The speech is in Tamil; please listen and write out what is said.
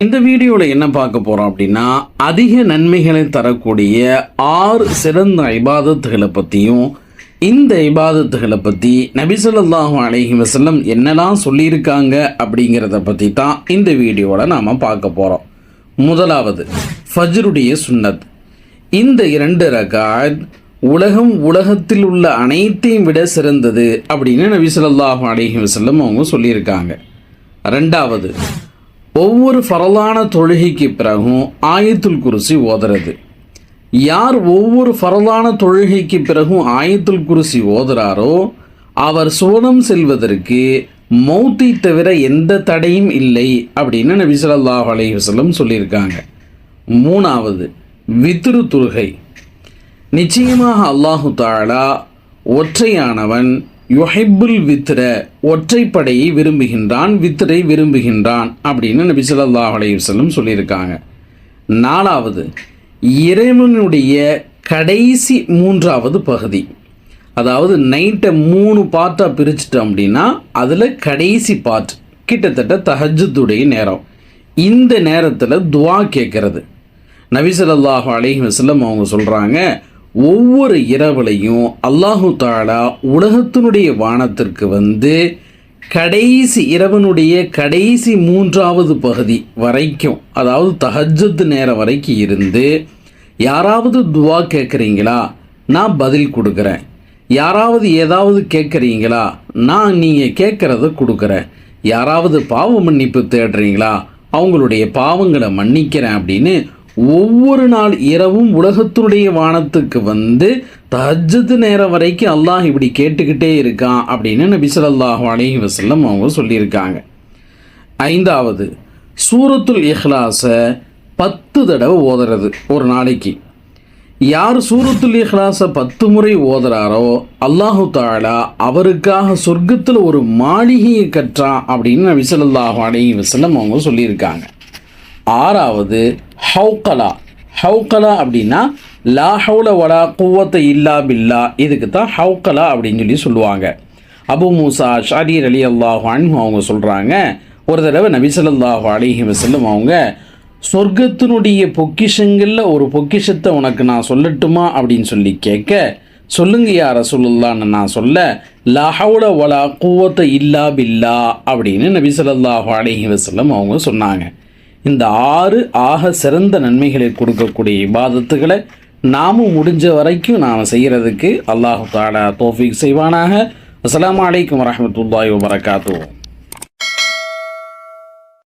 இந்த வீடியோவில் என்ன பார்க்க போகிறோம் அப்படின்னா, அதிக நன்மைகளை தரக்கூடிய 6 சிறந்த இபாதத்துகளை பற்றியும், இந்த இபாதத்துகளை பற்றி நபி ஸல்லல்லாஹு அலைஹி வஸல்லம் என்னெல்லாம் சொல்லியிருக்காங்க அப்படிங்கிறத பற்றி தான் இந்த வீடியோவில் நாம் பார்க்க போகிறோம். முதலாவது ஃபஜ்ருடைய சுன்னத். இந்த 2 ரகாத் உலகத்தில் உள்ள அனைத்தையும் விட சிறந்தது அப்படின்னு நபி ஸல்லல்லாஹு அலைஹி வஸல்லம் அவங்க சொல்லியிருக்காங்க. ரெண்டாவது, ஒவ்வொரு ஃபரலான தொழுகைக்கு பிறகும் ஆயத்துல் குர்சி ஓதுறது. யார் ஒவ்வொரு ஃபரலான தொழுகைக்கு பிறகும் ஆயத்துல் குர்சி ஓதுறாரோ அவர் சுவனம் செல்வதற்கு மௌத்தை தவிர எந்த தடையும் இல்லை அப்படின்னு நபி ஸல்லல்லாஹு அலைஹி வஸல்லம் சொல்லியிருக்காங்க. மூணாவது, வித்ரு தொழுகை. நிச்சயமாக அல்லாஹு தஆலா ஒற்றையானவன், யுஹிப்புல் வித்ர, ஒற்றைப்படையை விரும்புகின்றான், வித்ரை விரும்புகின்றான் அப்படின்னு நபி ஸல்லல்லாஹு அலைஹி வஸல்லம் சொல்லியிருக்காங்க. நாலாவது, இறைவனுடைய கடைசி 3வது பகுதி. அதாவது நைட்டை 3 பார்ட்டாக பிரிச்சுட்டோம் அப்படின்னா அதில் கடைசி பார்ட் கிட்டத்தட்ட தஹஜ்ஜுடைய நேரம். இந்த நேரத்தில் துவா கேட்கறது. நபி ஸல்லல்லாஹு அலைஹி வஸல்லம் அவங்க சொல்கிறாங்க, ஒவ்வொரு இரவுலையும் அல்லாஹு தஆலா உலகத்தினுடைய வானத்திற்கு வந்து கடைசி இரவனுடைய கடைசி 3வது பகுதி வரைக்கும், அதாவது தஹஜ்ஜுத் நேரம் வரைக்கும் இருந்து, யாராவது துவா கேட்குறீங்களா, நான் பதில் கொடுக்குறேன். யாராவது ஏதாவது கேட்குறீங்களா, நான் நீங்கள் கேட்குறத கொடுக்குறேன். யாராவது பாவ மன்னிப்பு தேடுறீங்களா, அவங்களுடைய பாவங்களை மன்னிக்கிறேன் அப்படின்னு ஒவ்வொரு நாள் இரவும் உலகத்தினுடைய வானத்துக்கு வந்து தஹஜ்ஜுத் நேரம் வரைக்கும் அல்லாஹ் இப்படி கேட்டுக்கிட்டே இருக்கான் அப்படின்னு நபி ஸல்லல்லாஹு அலைஹி வஸல்லம் அவங்க சொல்லியிருக்காங்க. ஐந்தாவது, சூரத்துல் இஹ்லாஸை 10 தடவை ஓதுறது ஒரு நாளைக்கு. யார் சூரத்துல் இஹ்லாஸை 10 முறை ஓதுறாரோ அல்லாஹு தஆலா அவருக்காக சொர்க்கத்தில் ஒரு மாளிகையை கற்றான் அப்படின்னு நபி ஸல்லல்லாஹு அலைஹி வஸல்லம் அவங்க சொல்லியிருக்காங்க. ஆறாவது, ஹவுகலா. ஹவுகலா அப்படின்னா லா ஹவுல வலா குவத்த இல்லா பில்லா, இதுக்கு தான் ஹவுகலா அப்படின்னு சொல்லுவாங்க. அபு மூசா அஷ்அரி ரலியல்லாஹு அன்ஹு அவங்க சொல்கிறாங்க, ஒரு தடவை நபி ஸல்லல்லாஹு அலைஹி வஸல்லம் அவங்க சொர்க்கத்தினுடைய பொக்கிஷங்களில் ஒரு பொக்கிஷத்தை உனக்கு நான் சொல்லட்டுமா அப்படின்னு சொல்லி கேட்க, சொல்லுங்க யா ரசூலுல்லாஹ்னு நான் சொல்ல, லா ஹவுல வலா குவத்த இல்லா பில்லா அப்படின்னு நபி ஸல்லல்லாஹு அலைஹி வஸல்லம் அவங்க சொன்னாங்க. இந்த 6 ஆக சிறந்த நன்மைகளை கொடுக்கக்கூடிய இபாதத்துகளை நாமும் முடிஞ்ச வரைக்கும் நாம் செய்கிறதுக்கு அல்லாஹு தஆலா தௌஃபீக் செய்வானாக. அஸ்ஸலாமு அலைக்கும் வரஹ்மத்துல்லாஹி வபரகாத்துஹு.